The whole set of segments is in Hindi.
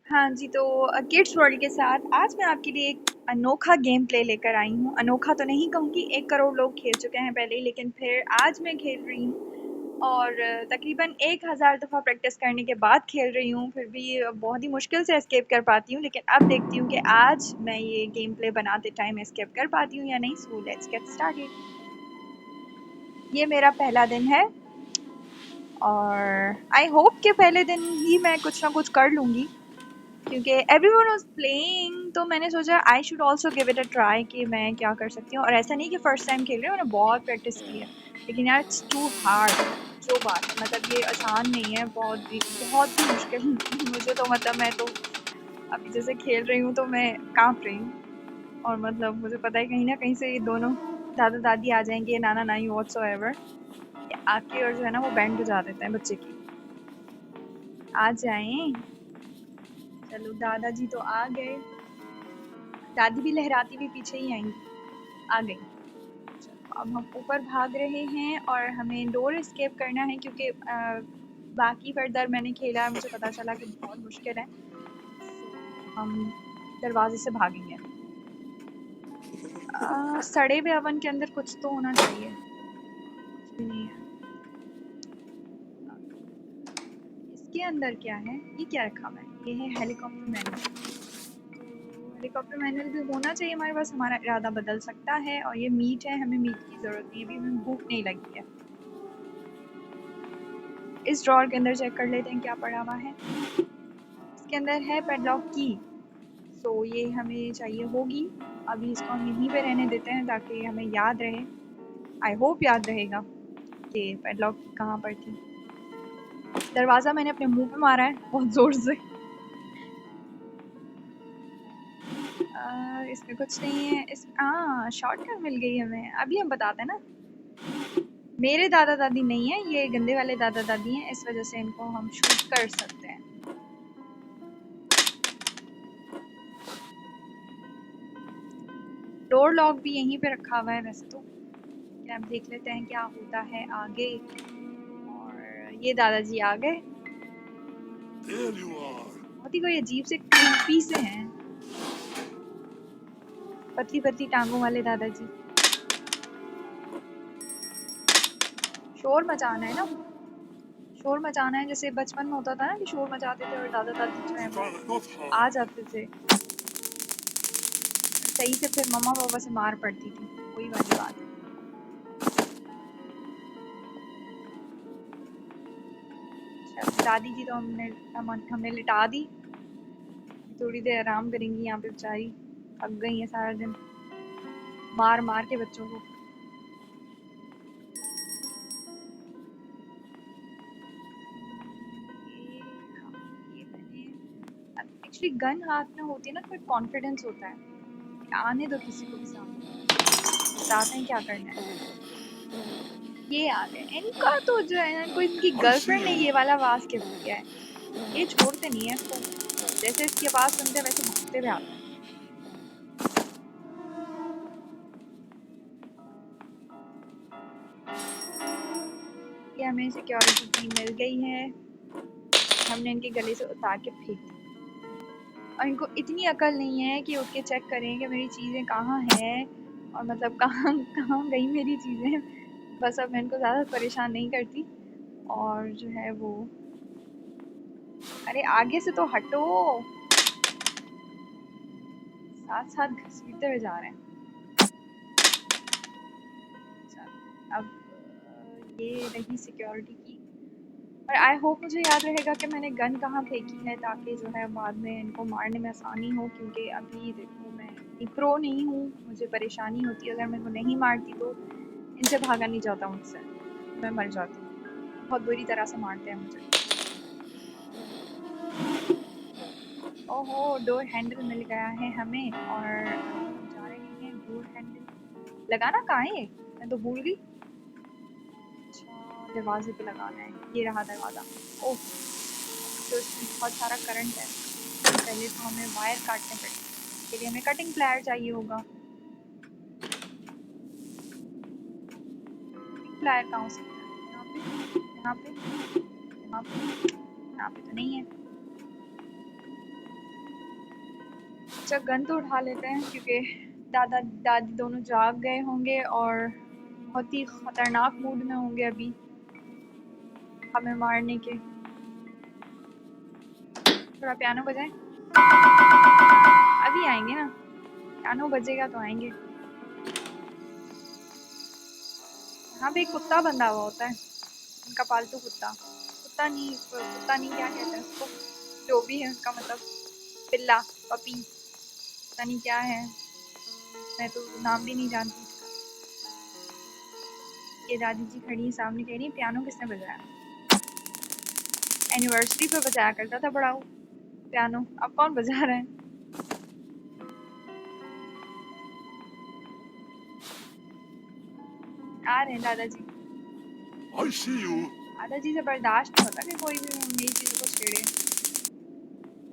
हाँ जी, तो किड्स वर्ल्ड के साथ आज मैं आपके लिए एक अनोखा गेम प्ले लेकर आई हूँ। अनोखा तो नहीं कहूँगी, 1 करोड़ लोग खेल चुके हैं पहले ही, लेकिन फिर आज मैं खेल रही हूँ और तकरीबन 1000 दफ़ा प्रैक्टिस करने के बाद खेल रही हूँ। फिर भी बहुत ही मुश्किल से एस्केप कर पाती हूँ, लेकिन अब देखती हूँ कि आज मैं ये गेम प्ले बनाते टाइम एस्केप कर पाती हूँ या नहीं। So let's get started. ये मेरा पहला दिन है और आई होप कि पहले दिन ही मैं कुछ ना कुछ कर लूँगी, क्योंकि एवरीवन वाज प्लेइंग, तो मैंने सोचा I should also give it a try कि मैं क्या कर सकती हूँ। और ऐसा नहीं कि फर्स्ट टाइम खेल रही हूँ, मैंने बहुत प्रैक्टिस की है, लेकिन यार इट्स टू हार्ड। जो बात है, मतलब ये आसान नहीं है, बहुत भी मुश्किल मुझे तो मतलब मैं तो अभी जैसे खेल रही हूँ तो मैं कांप रही हूँ। और मतलब मुझे पता है कहीं ना कहीं से ये दोनों दादा दादी आ जाएंगे, नाना नानी व्हाट्सोएवर, आके और जो है ना वो बैंड बजा देते हैं बच्चे की। आ जाएं। चलो दादाजी तो आ गए, दादी भी लहराती हुई पीछे ही आएंगी। आ गई। चलो अब हम ऊपर भाग रहे हैं और हमें डोर एस्केप करना है, क्योंकि बाकी फर्दर मैंने खेला है, मुझे पता चला कि बहुत मुश्किल है। So, हम दरवाजे से भागेंगे। सड़े हुए अवन के अंदर कुछ तो होना चाहिए, कुछ भी नहीं है। इसके अंदर क्या है? ये क्या रखा हुआ है? ये है हेलीकॉप्टर मैनुअल। हेलीकॉप्टर मैनुअल भी होना चाहिए हमारे पास, हमारा इरादा बदल सकता है। और ये मीट है, हमें मीट की जरूरत नहीं है, अभी हमें भूख नहीं लगी है। इस ड्रॉअर के अंदर चेक कर लेते हैं क्या पड़ा हुआ है। इसके अंदर है पेडलॉक की। सो ये हमें चाहिए होगी। अभी इसको हम यहीं पे रहने देते हैं ताकि हमें याद रहे। आई होप याद रहेगा कि पेडलॉक की कहाँ पर थी। दरवाजा मैंने अपने मुंह पे मारा है बहुत जोर से। इसमें कुछ नहीं है। इस शॉर्टकट मिल गई हमें, अभी हम बताते हैं ना। मेरे दादा दादी नहीं है, ये गंदे वाले दादा दादी हैं, इस वजह से इनको हम शूट कर सकते हैं। डोर लॉक भी यहीं पे रखा हुआ है वैसे तो। अब देख लेते हैं क्या होता है आगे। और ये दादाजी आ गए। बहुत ही कोई अजीब से क्रीपी से हैं, पतली पतली टांगों वाले दादाजी। शोर मचाना है ना, शोर मचाना है, जैसे बचपन में होता था ना कि शोर मचाते थे और दादा दादी जो है वो आ जाते थे। सही से फिर मम्मा पापा से मार पड़ती थी, वही वाली बात है। अच्छा, दादी जी तो हमने लिटा दी। थोड़ी देर आराम करेंगी यहाँ पे, बेचारी थक गई है सारा दिन मार मार के बच्चों को। ये हाँ, ये मैंने एक्चुअली गन हाथ में होती है ना तो एक कॉन्फिडेंस होता है। आने दो किसी को भी सामने, बताते हैं क्या करना है। ये आ गए। इनका तो जो है ना, कोई इनकी गर्लफ्रेंड ने ये वाला आवाज क्यों किया है। ये छोड़ते नहीं है इसको, जैसे इसकी आवाज सुनते हैं वैसे भागते हुए आते हैं। ये हमें सिक्योरिटी की मिल गई है, हमने इनके गले से उतार के फेंक दी। और इनको इतनी अकल नहीं है कि उठ के चेक करें कि मेरी चीज़ें कहाँ हैं, और मतलब कहाँ कहाँ गई मेरी चीज़ें। बस अब मैं इनको ज़्यादा परेशान नहीं करती। और जो है वो, अरे आगे से तो हटो, साथ साथ घसीटते हुए जा रहे हैं। चलो अब ये रही सिक्योरिटी की। और आई होप मुझे याद रहेगा कि मैंने गन कहाँ फेंकी है, ताकि जो है बाद में इनको मारने में आसानी हो। क्योंकि अभी देखो मैं इतनी प्रो नहीं हूँ, मुझे परेशानी होती है, अगर मैं इनको नहीं मारती तो इनसे भागा नहीं जाता मुझसे, मैं मर जाती हूँ। बहुत बुरी तरह से मारते हैं मुझे। ओहो, डोर हैंडल मिल गया है हमें और अभी हम जा रहे हैं। डोर हैंडल लगाना कहाँ है, मैं तो भूल गई। अच्छा, दरवाजे पे लगाना है, ये रहा दरवाज़ा। ओह, तो इसमें बहुत सारा करंट है, पहले तो हमें वायर काटने पड़ेंगे, इसके लिए हमें कटिंग प्लायर चाहिए होगा। कटिंग प्लायर कहाँ हो सकता है? यहाँ पे, यहाँ पे, यहाँ पे, यहाँ पे तो नहीं है। सोचा गन तो उठा लेते हैं क्योंकि दादा दादी दोनों जाग गए होंगे और बहुत ही खतरनाक मूड में होंगे अभी हमें मारने के। थोड़ा पियानो बजाएं। अभी आएंगे ना, पियानो बजेगा तो आएंगे। यहाँ पे एक कुत्ता बंधा हुआ होता है, उनका पालतू कुत्ता। कुत्ता नहीं क्या कहते हैं उसको, जो भी है उसका मतलब, पिल्ला, पपी, पता नहीं क्या है, मैं तो नाम भी नहीं जानती इसका। ये दादी जी खड़ी है सामने, कह रही है पियानो किसने बजाया? एनिवर्सरी पे बजाया करता था बड़ा पियानो, अब कौन बजा रहा है? आ रहे हैं दादाजी। I see you. दादाजी से बर्दाश्त नहीं होता कि कोई भी मेरी चीजों को छेड़े।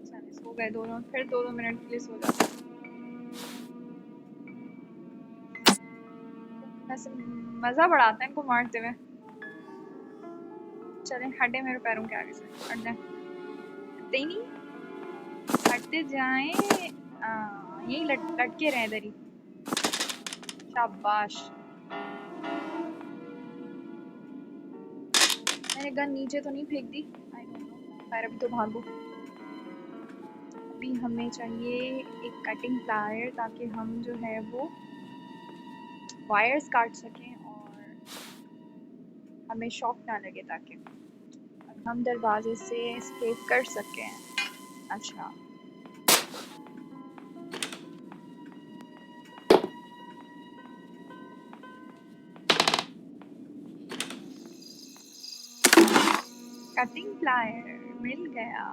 चले सो गए दोनों, फिर 2-2 मिनट के लिए सो जाते। वैसे मजा बड़ा आता है इनको मारते हुए। चलें हटे मेरे पैरों के आगे से, हट जाए, हटते ही नहीं, हटते जाएं। यही लटके रहे इधर ही। शाबाश। मैंने गन नीचे तो नहीं फेंक दी, आई डोंट नो, पर अभी तो भागो। अभी हमें चाहिए एक कटिंग प्लायर ताकि हम जो है वो वायर्स काट सकें और हमें शॉक ना लगे, ताकि हम दरवाजे से एस्केप कर सकें। अच्छा कटिंग प्लायर मिल गया।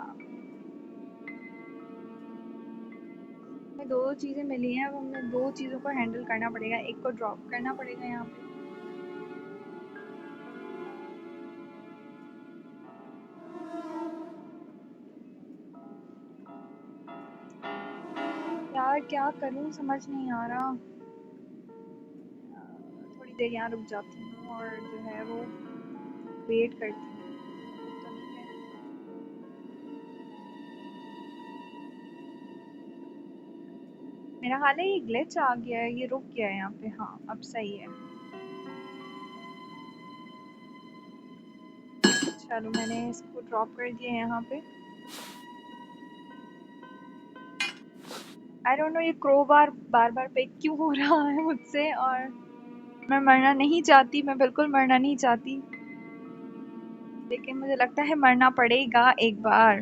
हमें 2 चीजें मिली हैं, अब हमें 2 चीजों को हैंडल करना पड़ेगा। एक को ड्रॉप करना पड़ेगा यहाँ पे। यार क्या करूं समझ नहीं आ रहा। थोड़ी देर यहाँ रुक जाती हूँ और जो है वो वेट करती हूँ। तो नहीं है, मेरा हाल है ये ग्लिच आ गया है, ये रुक गया है यहाँ पे। हाँ अब सही है। चलो मैंने इसको ड्रॉप कर दिया है यहाँ पे। आई डोंट नो ये क्रोबार बार बार पे क्यों हो रहा है मुझसे, और मैं मरना नहीं चाहती, मैं बिल्कुल मरना नहीं चाहती, लेकिन मुझे लगता है मरना पड़ेगा एक बार।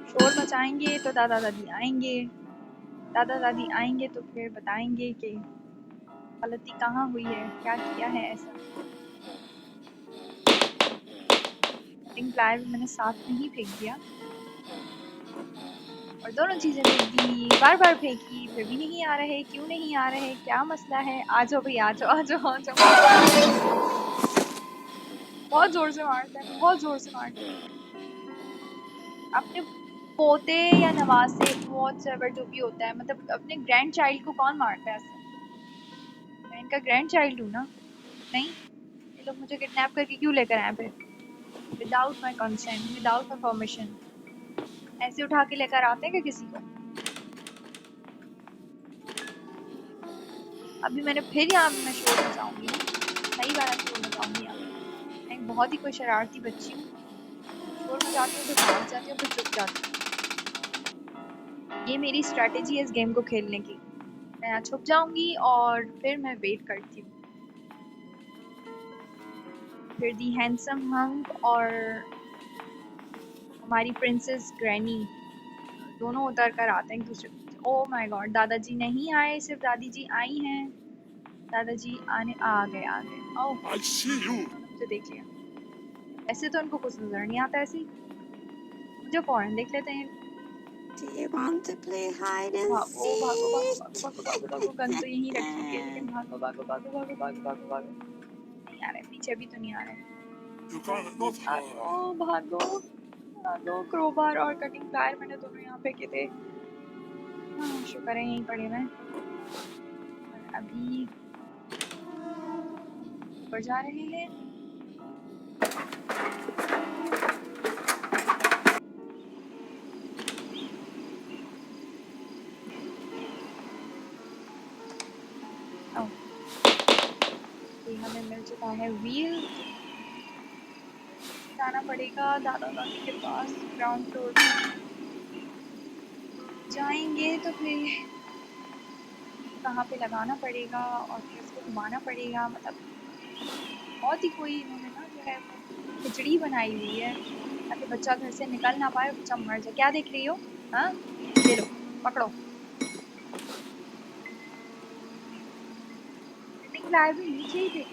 शोर मचाएंगे तो दादा दादी आएंगे, दादा दादी आएंगे तो फिर बताएंगे कि गलती कहाँ हुई है, क्या किया है ऐसा। कटिंग प्लायर भी मैंने साथ में ही फेंक दिया और दोनों चीजें फेंक दी, बार बार फेंकी, फिर भी नहीं आ रहे। क्यों नहीं आ रहे, क्या मसला है? आ जाओ भाई, आ जाओ आ जाओ आ जाओ। बहुत जोर से मारते हैं, बहुत जोर से मारते हैं। अपने पोते या नवासे व्हाटएवर जो भी होता है, मतलब अपने ग्रैंड चाइल्ड को कौन मारता है ऐसे? मैं इनका ग्रैंड चाइल्ड हूँ ना? नहीं, ये लोग मुझे किडनैप करके क्यों लेकर आए फिर, without my consent, without my permission? ऐसे उठा के लेकर आते हैं क्या किसी को? अभी मैंने फिर यहाँ पे मैं शोर मचाऊंगी ना, सही वाला शोर मचाऊंगी यहाँ पे। मैं बहुत ही कोई शरारती बच्ची हूँ, शोर मचाती हूँ फिर भाग जाती हूँ फिर चुप जाती हूँ। ये मेरी स्ट्रैटेजी है इस गेम को खेलने की। मैं यहाँ छुप जाऊंगी और फिर मैं वेट करती हूँ, फिर दी हैंडसम हंक और हमारी प्रिंसेस ग्रैनी दोनों उतर कर आते हैं एक दूसरे को। ओह माय गॉड, दादाजी नहीं आए, सिर्फ दादी जी आई हैं। दादाजी आ गए। ओह I see you. मुझे देख लिया। ऐसे तो इनको कुछ नजर नहीं आता, ऐसे मुझे फौरन देख लेते हैं। Do you want to play hide and भागो भागो भागो भागो भागो भागो भागो, गन तो यहीं रखी हुई है, लेकिन seek? भागो भागो भागो भागो भागो भागो भागो। नहीं आ रहे, पीछे भी तो नहीं आ रहे। You cannot hide. भागो भागो भागो। क्रोबार और कटिंग प्लायर मैंने दोनों यहाँ फेंके थे। हाँ शुक्र है यहीं पड़े हैं। और अभी ऊपर जा रहे हैं। रहा है व्हील, जाना पड़ेगा दादा दादी के पास ग्राउंड फ्लोर पे। जाएंगे तो फिर कहाँ पे लगाना पड़ेगा और फिर उसको घुमाना पड़ेगा, मतलब बहुत ही कोई इन्होंने ना जो है वो खिचड़ी बनाई हुई है ताकि बच्चा घर से निकल ना पाए, बच्चा मर जाए। क्या देख रही हो? हाँ, ले लो, पकड़ो। लाइब्रेरी नीचे ही थे।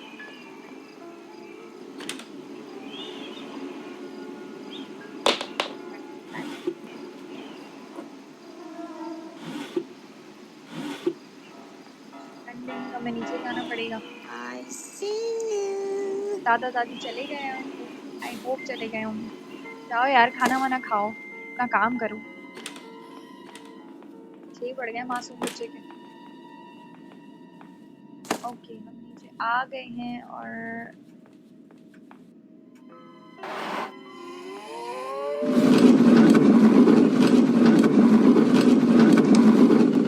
तो हमें नीचे जाना पड़ेगा। I see you. दादा दादी चले गए होंगे, आई होप चले गए होंगे। जाओ यार, खाना वाना खाओ, अपना काम करो। 6 पड़ गए मासूम बच्चे के। ओके, हम नीचे आ गए हैं और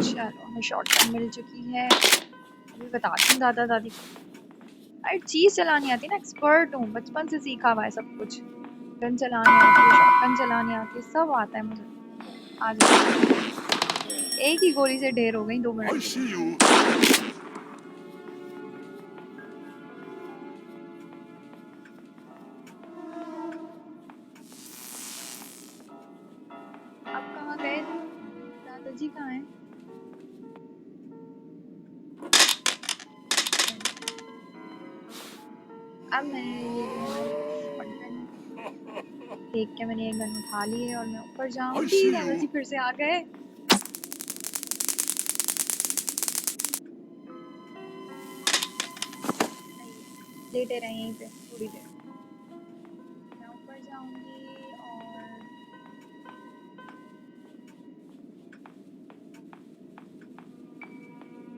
चलो हमें शॉटगन मिल चुकी है। अभी बताती हूँ दादा दादी को। अरे चीज चलानी आती है ना, एक्सपर्ट हूँ, बचपन से सीखा हुआ है सब कुछ। गन चलानी आती है, शॉटगन चलानी आती है, सब आता है मुझे। आ जाओ। एक ही गोली से ढेर हो गई 2 मिनट I के see लिए। you. अब कहाँ गए? दादाजी कहाँ हैं? अब मैंने ये जो है ना शॉटगन देख के मैंने ये गन उठा ली है और मैं ऊपर I जाऊंगी। see दादाजी you. फिर से आ गए। लेटे रहे यहीं पे थोड़ी देर। मैं ऊपर जाऊंगी और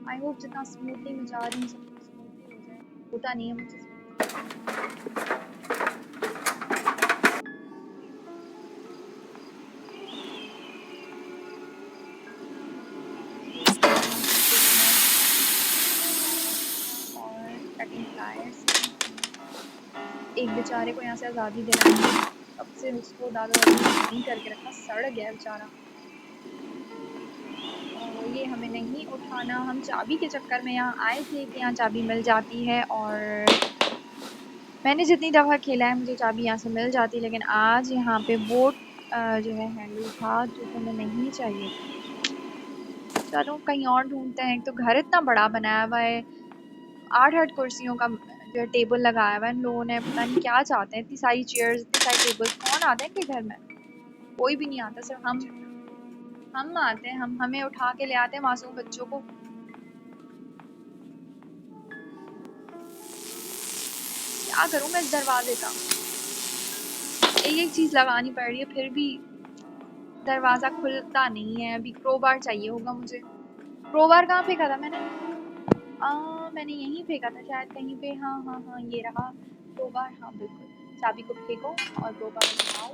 आई होप जितना स्मूथली मैं जा रही हूँ सब कुछ स्मूथली हो जाए। होता नहीं है मुझसे और कटिंग फ्लायर्स एक बेचारे को यहाँ से आज़ादी दिलाएंगे। अब से उसको दादा दादी ने नहीं करके रखा, सड़ गया बेचारा। और ये हमें नहीं उठाना। हम चाबी के चक्कर में यहाँ आए थे कि यहाँ चाबी मिल जाती है और मैंने जितनी दफ़ा खेला है मुझे चाबी यहाँ से मिल जाती है, लेकिन आज यहाँ पे बोट जो है हैंडल था जो कि हमें नहीं चाहिए था। चलो कहीं और ढूंढते हैं। एक तो घर इतना बड़ा बनाया हुआ है, 8-8 कुर्सियों का जो है टेबल लगाया हुआ है इन लोगों ने। पता नहीं क्या चाहते हैं, इतनी सारी चेयर्स, इतनी सारी टेबल्स। कौन आते हैं इनके घर में? कोई भी नहीं आता, सिर्फ हम आते हैं। हमें उठा के ले आते हैं मासूम बच्चों को। क्या करूं मैं इस दरवाजे का? एक एक चीज लगानी पड़ रही है, फिर भी दरवाजा खुलता नहीं है। अभी क्रोबार चाहिए होगा मुझे। क्रोबार कहाँ फेंका था मैंने? मैंने यहीं फेंका था शायद कहीं पे। हाँ हाँ हाँ, ये रहा क्रोबार। हाँ बिल्कुल, चाबी को फेंको और क्रोबार उठाओ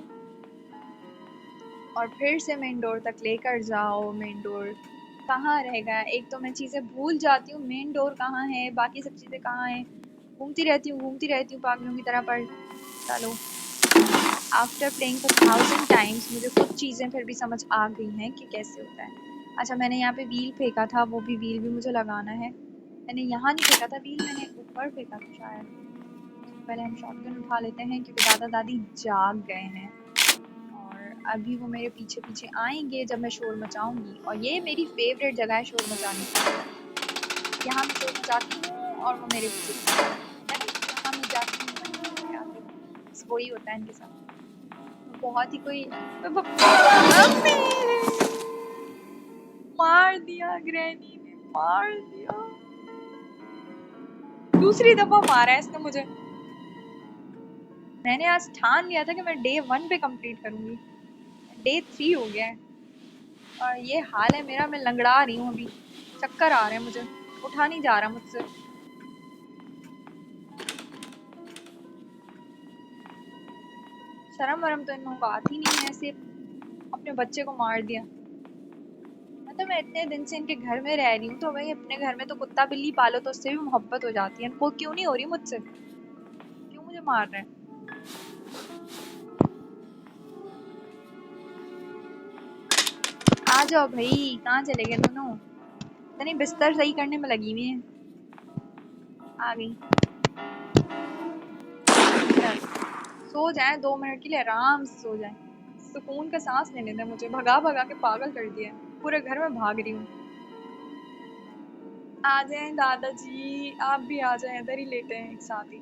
और फिर से मेन डोर तक लेकर जाओ। मेन डोर कहाँ रह गया? एक तो मैं चीजें भूल जाती हूँ, मेन डोर कहाँ है, बाकी सब चीजें कहाँ हैं। घूमती रहती हूँ पागलों की तरह। पर चलो, आफ्टर प्लेइंग फॉर 1000 टाइम्स मुझे कुछ चीज़ें फिर भी समझ आ गई हैं कि कैसे होता है। अच्छा, मैंने यहाँ पे व्हील फेंका था, वो भी व्हील भी मुझे लगाना है। मैंने यहाँ नहीं फेंका था व्हील, मैंने ऊपर फेंका था शायद। पहले हम शॉटगन उठा लेते हैं क्योंकि दादा दादी जाग गए हैं और अभी वो मेरे पीछे पीछे आएंगे जब मैं शोर मचाऊंगी। और ये मेरी फेवरेट जगह है शोर मचाने की। यहाँ मैं शोर मचाती हूँ और वो मेरे पीछे पीछे आते हैं। जहाँ मैं जाती हूँ वहीं वो मेरे आते हैं। बस वही होता है इनके साथ। बहुत ही कोई मार दिया, ग्रैनी ने मार दिया। दूसरी दफा मारा है इसने मुझे। मैंने आज ठान लिया था कि मैं डे 1 पे कंप्लीट करूंगी, डे 3 हो गया है और ये हाल है मेरा। मैं लंगड़ा रही हूँ, अभी चक्कर आ रहे हैं मुझे, उठा नहीं जा रहा मुझसे। शर्म वरम तो इन लोगों को आती नहीं है, ऐसे अपने बच्चे को मार दिया। मतलब मैं इतने दिन से इनके घर में रह रही हूँ तो भाई अपने घर में तो कुत्ता बिल्ली पालो तो उससे भी मोहब्बत हो जाती है। इनको क्यों नहीं हो रही मुझसे? मार रहे हैं? आ जाओ भाई, कहाँ चले गए दोनों? पता नहीं बिस्तर सही करने में लगी हुई हैं। आ गई। चल, सो जाए 2 मिनट के लिए, आराम से सो जाए, सुकून का सांस लेने दे मुझे। भगा भगा के पागल कर दिया है, पूरे घर में भाग रही हूँ। आ जाए दादाजी, आप भी आ जाए, इधर ही लेटे हैं एक साथ ही।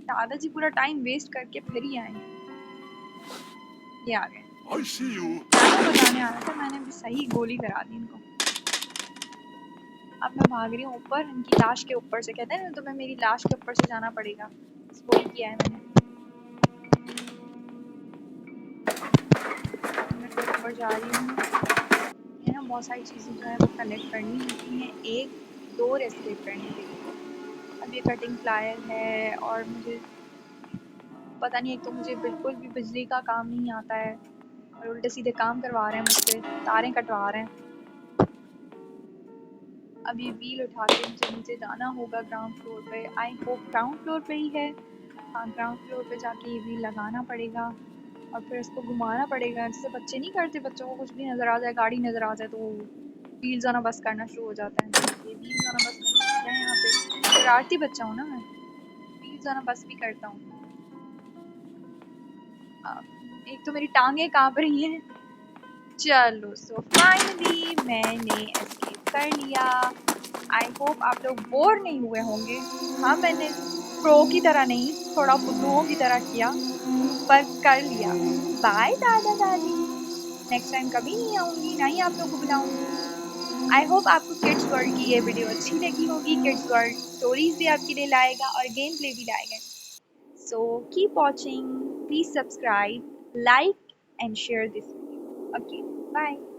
दादाजी पूरा टाइम वेस्ट करके फिर ही आए। ये आ गए। I see you. पियानो बजाने आ रहा था, मैंने भी सही गोली करा दी इनको। अब मैं भाग रही हूँ ऊपर, इनकी लाश के ऊपर से। कहते हैं ना तुम्हें मेरी लाश के ऊपर से जाना पड़ेगा, बस वही किया है मैंने। मैं तो ऊपर जा रही हूँ। ये ना बहुत सारी चीज़ें जो है वो कलेक्ट करनी होती हैं एक डोर एस्केप करने के लिए। अब ये कटिंग प्लायर है, और मुझे पता नहीं, एक तो मुझे बिल्कुल भी बिजली का काम नहीं आता है, और उल्टे सीधे काम करवा रहे हैं मुझसे, तारें कटवा रहे हैं। अब ये व्हील उठा के मुझे नीचे जाना होगा ग्राउंड फ्लोर पे। आई होप ग्राउंड फ्लोर पे ही है। हाँ, ग्राउंड फ्लोर पे जाके ये व्हील लगाना पड़ेगा और फिर इसको घुमाना पड़ेगा। जैसे बच्चे नहीं करते, बच्चों को कुछ भी नज़र आ जाए, गाड़ी नज़र आ जाए तो वो व्हील्स ऑन अ बस करना शुरू हो जाता है। ये व्हील्स ऑन अ बस मैंने किया है यहाँ पे। शरारती बच्चा हूँ ना मैं, व्हील्स ऑन अ बस भी करता हूँ। एक तो मेरी टांगे कांप रही हैं। चलो, सो फाइनली मैंने एस्केप कर लिया। आई होप आप लोग बोर नहीं हुए होंगे। हाँ, मैंने प्रो की तरह नहीं, थोड़ा बुद्धुओं की तरह किया, पर कर लिया। बाय दादा दादी, नेक्स्ट टाइम कभी नहीं आऊंगी, ना ही आप लोग को बुलाऊंगी। आई होप आपको किड्स वर्ल्ड की ये वीडियो अच्छी लगी होगी। किड्स वर्ल्ड स्टोरीज भी आपके लिए लाएगा और गेम प्ले भी लाएगा। So keep watching, please subscribe, like and share this video. Okay, bye.